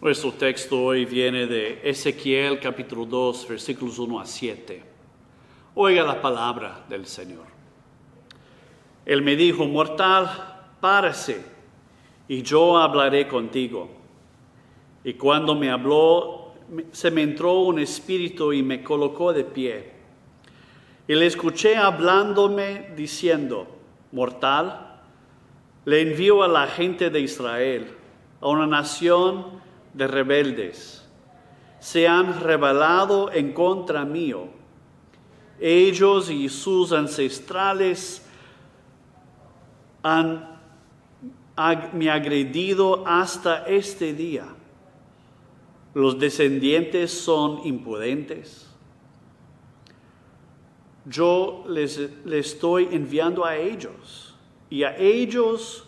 Nuestro texto hoy viene de Ezequiel capítulo 2, versículos 1 a 7. Oiga la palabra del Señor. Él me dijo: mortal, párese, y yo hablaré contigo. Y cuando me habló, se me entró un espíritu y me colocó de pie. Y le escuché hablándome diciendo: mortal, le envío a la gente de Israel, a una nación de rebeldes. Se han rebelado en contra mío. Ellos y sus ancestrales me agredido hasta este día. Los descendientes son impudentes. Yo les estoy enviando a ellos, y a ellos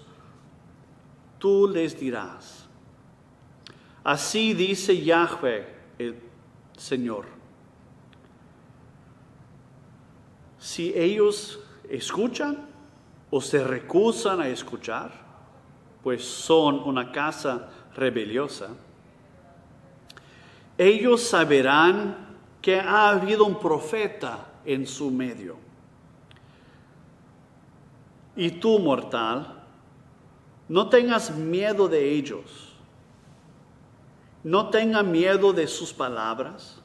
tú les dirás: así dice Yahweh el Señor. Si ellos escuchan o se rehusan a escuchar, pues son una casa rebeliosa, ellos saberán que ha habido un profeta en su medio. Y tú, mortal, no tengas miedo de ellos. No tenga miedo de sus palabras,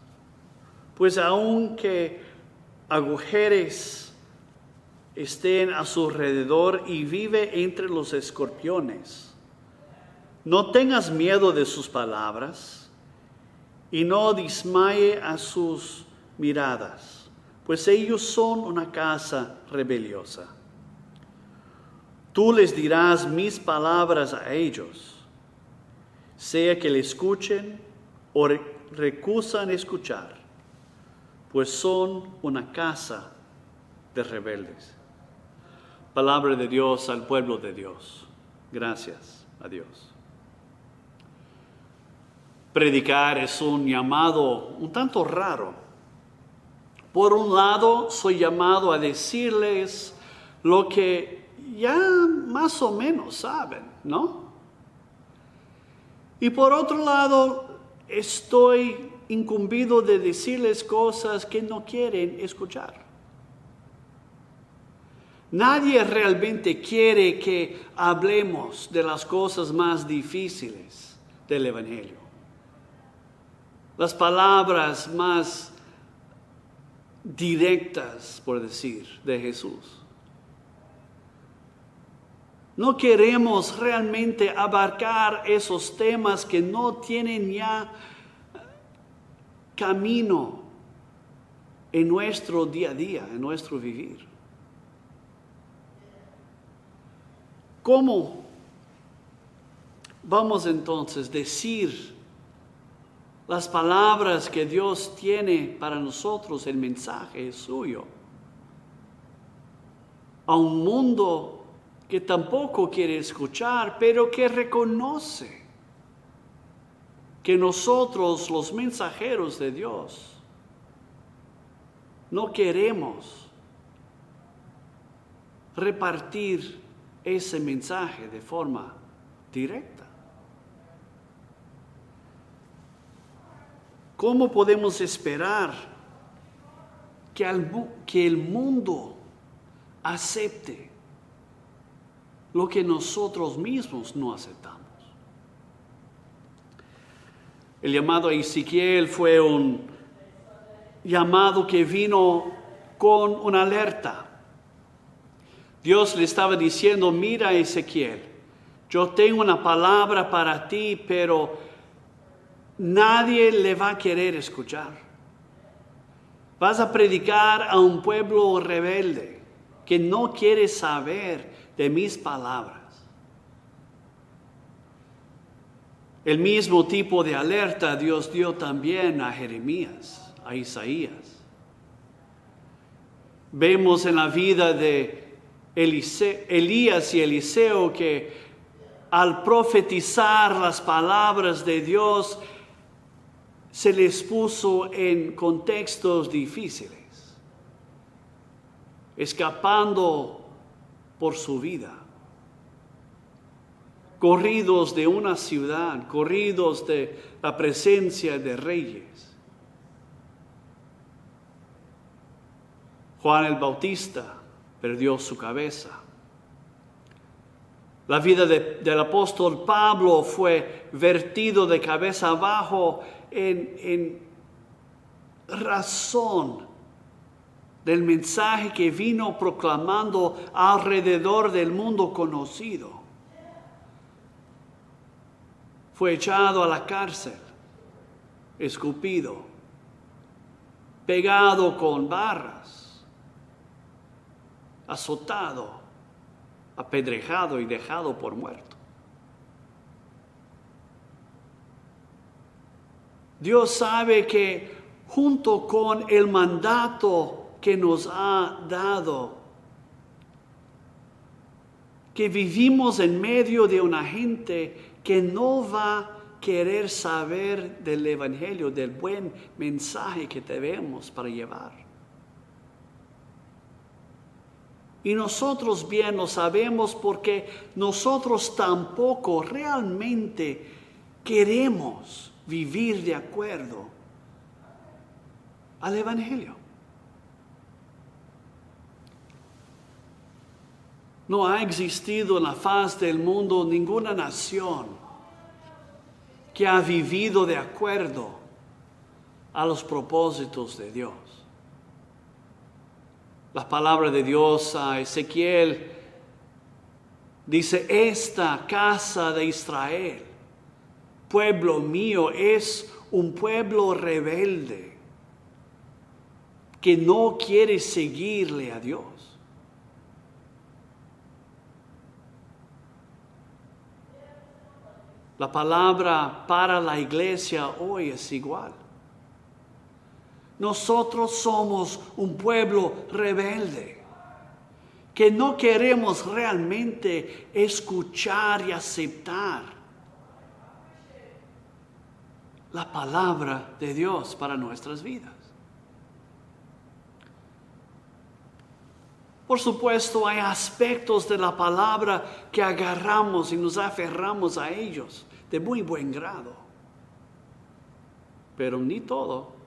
pues aunque agujeres estén a su alrededor y vive entre los escorpiones, no tengas miedo de sus palabras y no dismaye a sus miradas, pues ellos son una casa rebeliosa. Tú les dirás mis palabras a ellos, sea que le escuchen o recusan escuchar, pues son una casa de rebeldes. Palabra de Dios al pueblo de Dios. Gracias a Dios. Predicar es un llamado un tanto raro. Por un lado, soy llamado a decirles lo que ya más o menos saben, ¿no? Y por otro lado, estoy incumbido de decirles cosas que no quieren escuchar. Nadie realmente quiere que hablemos de las cosas más difíciles del Evangelio. Las palabras más directas, por decir, de Jesús. No queremos realmente abarcar esos temas que no tienen ya camino en nuestro día a día, en nuestro vivir. ¿Cómo vamos entonces a decir las palabras que Dios tiene para nosotros, el mensaje suyo, a un mundo que tampoco quiere escuchar, pero que reconoce que nosotros, los mensajeros de Dios, no queremos repartir ese mensaje de forma directa? ¿Cómo podemos esperar que el mundo acepte lo que nosotros mismos no aceptamos? El llamado a Ezequiel fue un llamado que vino con una alerta. Dios le estaba diciendo: mira, Ezequiel, yo tengo una palabra para ti, pero nadie le va a querer escuchar. Vas a predicar a un pueblo rebelde que no quiere saber de mis palabras. El mismo tipo de alerta Dios dio también a Jeremías, a Isaías. Vemos en la vida de Elías y Eliseo que al profetizar las palabras de Dios se les puso en contextos difíciles, escapando por su vida. corridos de una ciudad, corridos de la presencia de reyes. Juan el Bautista perdió su cabeza. La vida del apóstol Pablo fue vertido de cabeza abajo en razón del mensaje que vino proclamando alrededor del mundo conocido. Fue echado a la cárcel, escupido, pegado con barras, azotado, apedrejado y dejado por muerto. Dios sabe que junto con el mandato que nos ha dado, que vivimos en medio de una gente que no va a querer saber del Evangelio, del buen mensaje que tenemos para llevar. Y nosotros bien lo sabemos porque nosotros tampoco realmente queremos vivir de acuerdo al Evangelio. No ha existido en la faz del mundo ninguna nación que ha vivido de acuerdo a los propósitos de Dios. La palabra de Dios a Ezequiel dice: esta casa de Israel, pueblo mío, es un pueblo rebelde que no quiere seguirle a Dios. La palabra para la iglesia hoy es igual. Nosotros somos un pueblo rebelde, que no queremos realmente escuchar y aceptar la palabra de Dios para nuestras vidas. Por supuesto, hay aspectos de la palabra que agarramos y nos aferramos a ellos de muy buen grado, pero ni todo.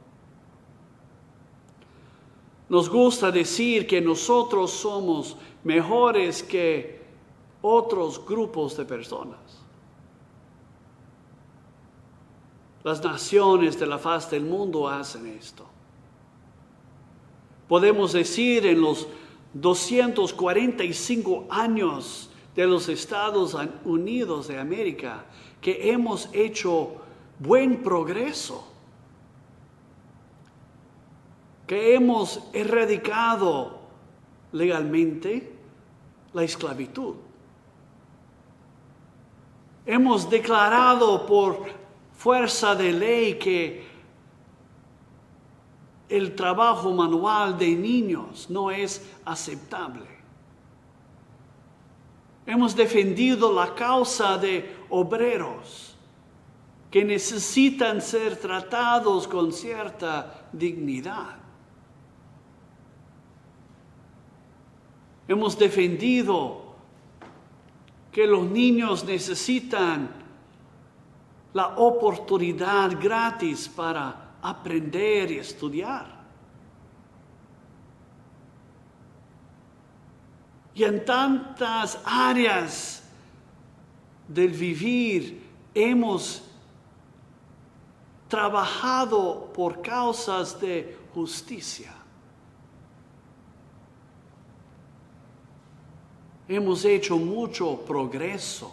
Nos gusta decir que nosotros somos mejores que otros grupos de personas. Las naciones de la faz del mundo hacen esto. Podemos decir en los 245 años de los Estados Unidos de América que hemos hecho buen progreso, que hemos erradicado legalmente la esclavitud. Hemos declarado por fuerza de ley que el trabajo manual de niños no es aceptable. Hemos defendido la causa de obreros que necesitan ser tratados con cierta dignidad. Hemos defendido que los niños necesitan la oportunidad gratis para aprender y estudiar. Y en tantas áreas del vivir hemos trabajado por causas de justicia. Hemos hecho mucho progreso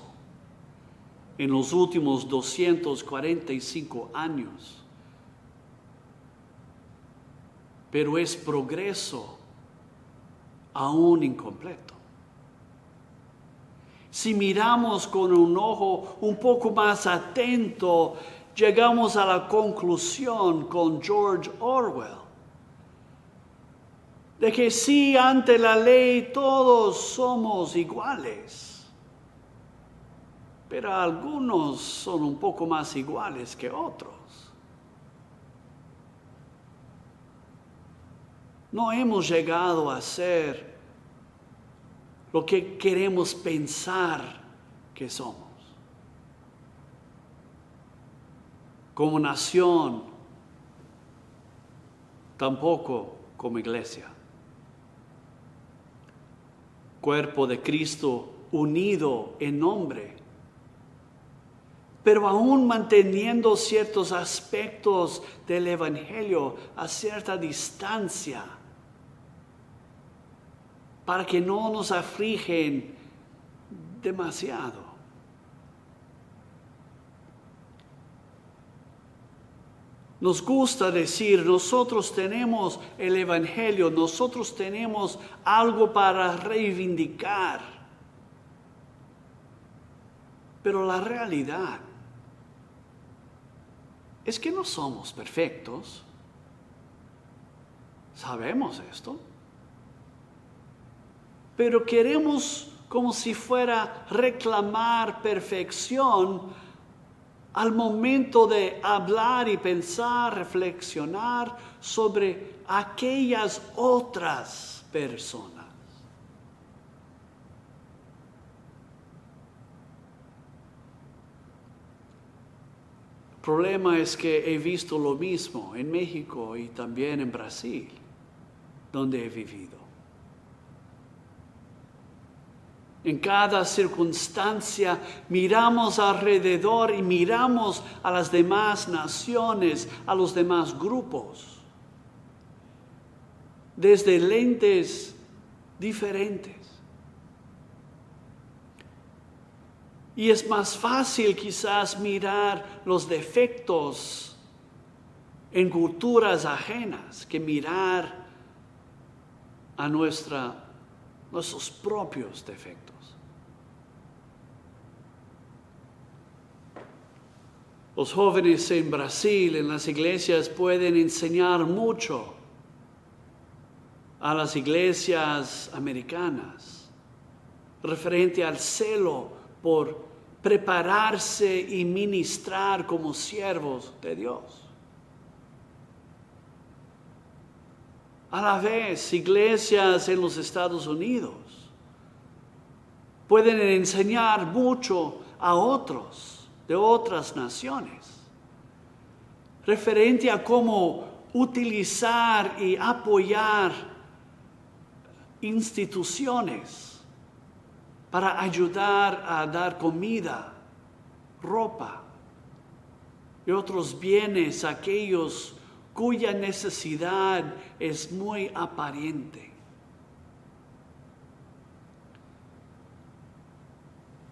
en los últimos 245 años. Pero es progreso aún incompleto. Si miramos con un ojo un poco más atento, llegamos a la conclusión con George Orwell de que sí, ante la ley todos somos iguales, pero algunos son un poco más iguales que otros. No hemos llegado a ser lo que queremos pensar que somos. como nación, tampoco como iglesia. Cuerpo de Cristo unido en nombre, pero aún manteniendo ciertos aspectos del Evangelio a cierta distancia, para que no nos afligen demasiado. Nos gusta decir, nosotros tenemos el Evangelio, nosotros tenemos algo para reivindicar. Pero la realidad es que no somos perfectos. Sabemos esto. Pero queremos como si fuera reclamar perfección al momento de hablar y pensar, reflexionar sobre aquellas otras personas. El problema es que he visto lo mismo en México y también en Brasil, donde he vivido. En cada circunstancia miramos alrededor y miramos a las demás naciones, a los demás grupos, desde lentes diferentes. Y es más fácil quizás mirar los defectos en culturas ajenas que mirar a nuestros propios defectos. Los jóvenes en Brasil, en las iglesias, pueden enseñar mucho a las iglesias americanas referente al celo por prepararse y ministrar como siervos de Dios. A la vez, iglesias en los Estados Unidos pueden enseñar mucho a otros de otras naciones referente a cómo utilizar y apoyar instituciones para ayudar a dar comida, ropa y otros bienes a aquellos cuya necesidad es muy aparente.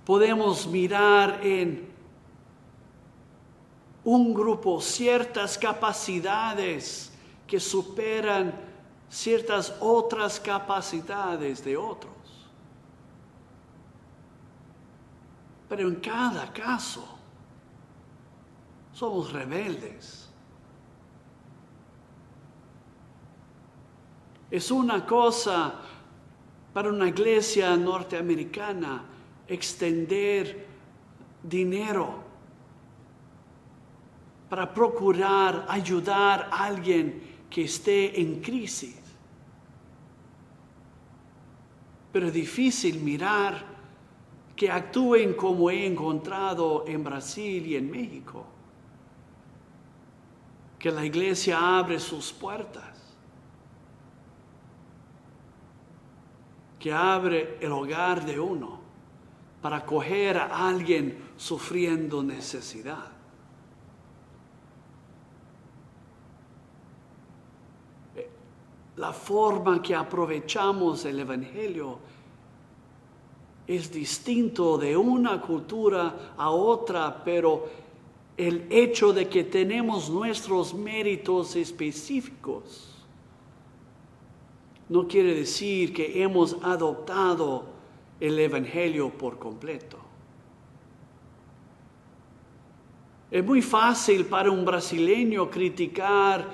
Podemos mirar en un grupo ciertas capacidades que superan ciertas otras capacidades de otros. Pero en cada caso somos rebeldes. Es una cosa para una iglesia norteamericana extender dinero para procurar ayudar a alguien que esté en crisis. Pero es difícil mirar que actúen como he encontrado en Brasil y en México. Que la iglesia abre sus puertas. Que abre el hogar de uno para acoger a alguien sufriendo necesidad. La forma que aprovechamos el Evangelio es distinto de una cultura a otra, pero el hecho de que tenemos nuestros méritos específicos no quiere decir que hemos adoptado el Evangelio por completo. Es muy fácil para un brasileño criticar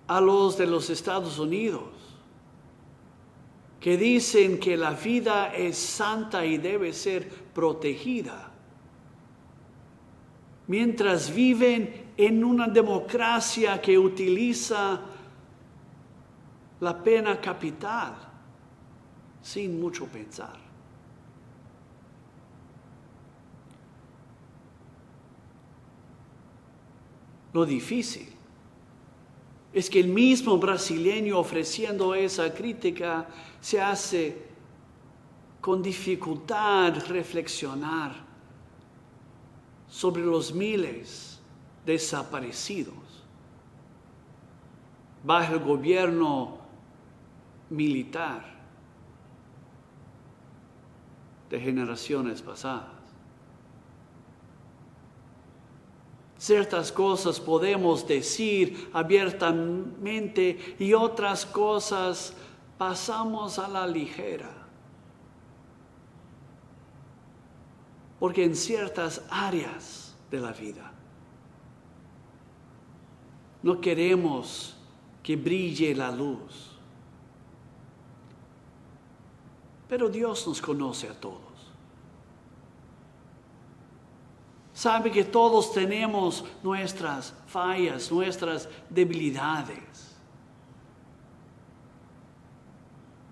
a los de los Estados Unidos, que dicen que la vida es santa y debe ser protegida, mientras viven en una democracia que utiliza la pena capital sin mucho pensar. Lo difícil es que el mismo brasileño ofreciendo esa crítica se hace con dificultad reflexionar sobre los miles desaparecidos bajo el gobierno militar de generaciones pasadas. Ciertas cosas podemos decir abiertamente y otras cosas pasamos a la ligera. Porque en ciertas áreas de la vida no queremos que brille la luz. Pero Dios nos conoce a todos. Sabe que todos tenemos nuestras fallas, nuestras debilidades.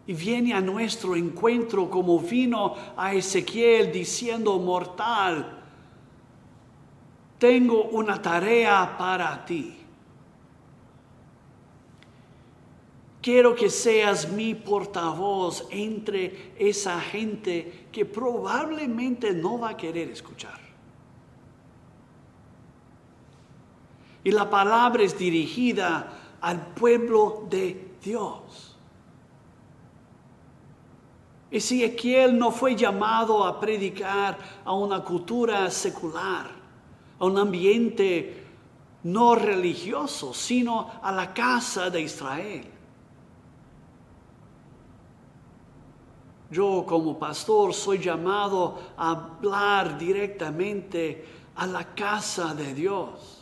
Y viene a nuestro encuentro como vino a Ezequiel diciendo: mortal, tengo una tarea para ti. Quiero que seas mi portavoz entre esa gente que probablemente no va a querer escuchar. Y la palabra es dirigida al pueblo de Dios. Ezequiel no fue llamado a predicar a una cultura secular, a un ambiente no religioso, sino a la casa de Israel. Yo como pastor soy llamado a hablar directamente a la casa de Dios.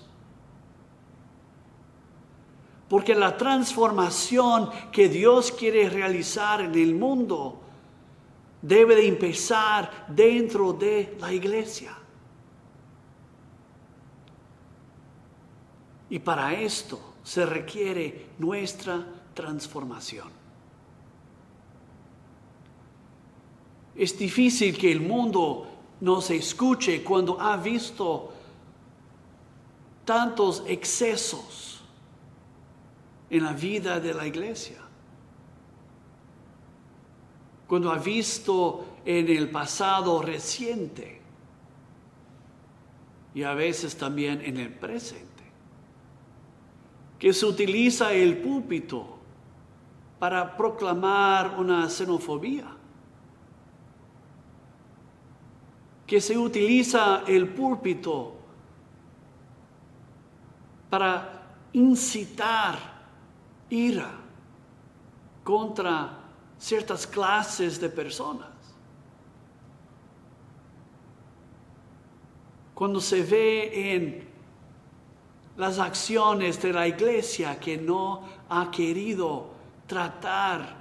Porque la transformación que Dios quiere realizar en el mundo debe de empezar dentro de la iglesia. Y para esto se requiere nuestra transformación. Es difícil que el mundo nos escuche cuando ha visto tantos excesos en la vida de la iglesia. Cuando ha visto en el pasado reciente y a veces también en el presente que se utiliza el púlpito para proclamar una xenofobia, que se utiliza el púlpito para incitar ira contra ciertas clases de personas. Cuando se ve en las acciones de la iglesia que no ha querido tratar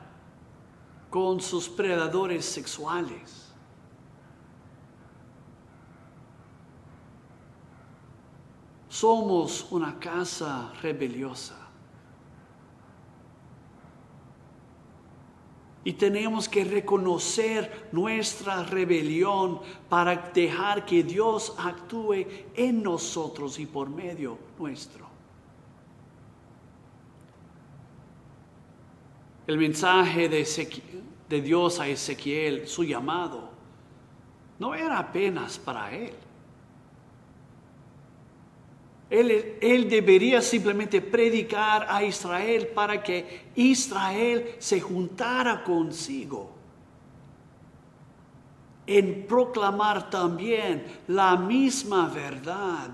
con sus predadores sexuales. Somos una casa rebeliosa. Y tenemos que reconocer nuestra rebelión para dejar que Dios actúe en nosotros y por medio nuestro. El mensaje de Dios a Ezequiel, su llamado, no era apenas para él. Él debería simplemente predicar a Israel para que Israel se juntara consigo en proclamar también la misma verdad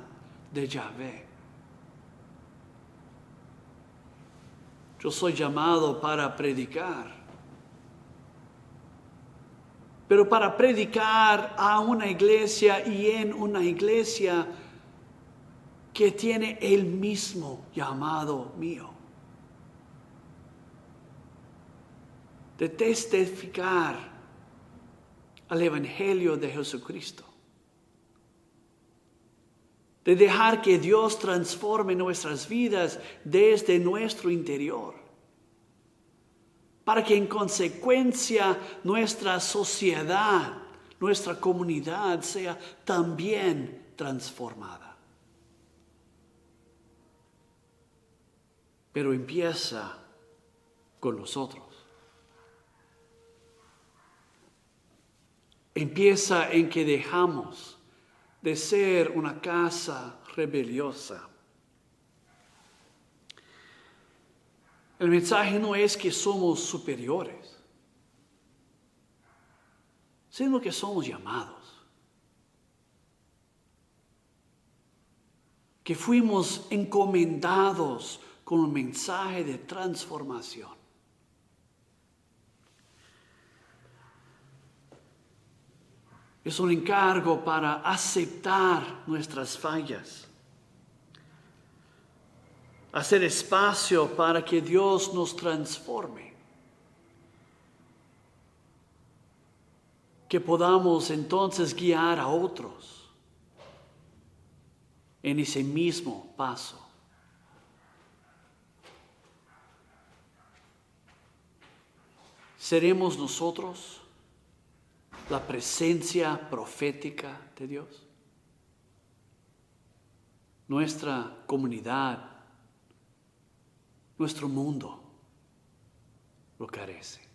de Yahvé. Yo soy llamado para predicar, pero para predicar a una iglesia y en una iglesia que tiene el mismo llamado mío, de testificar al Evangelio de Jesucristo, de dejar que Dios transforme nuestras vidas desde nuestro interior, para que en consecuencia nuestra sociedad, nuestra comunidad sea también transformada. pero empieza con nosotros. Empieza en que dejamos de ser una casa rebeliosa. El mensaje no es que somos superiores, sino que somos llamados. Que fuimos encomendados con un mensaje de transformación. Es un encargo para aceptar nuestras fallas. Hacer espacio para que Dios nos transforme. Que podamos entonces guiar a otros en ese mismo paso. ¿Seremos nosotros la presencia profética de Dios? Nuestra comunidad, nuestro mundo lo carece.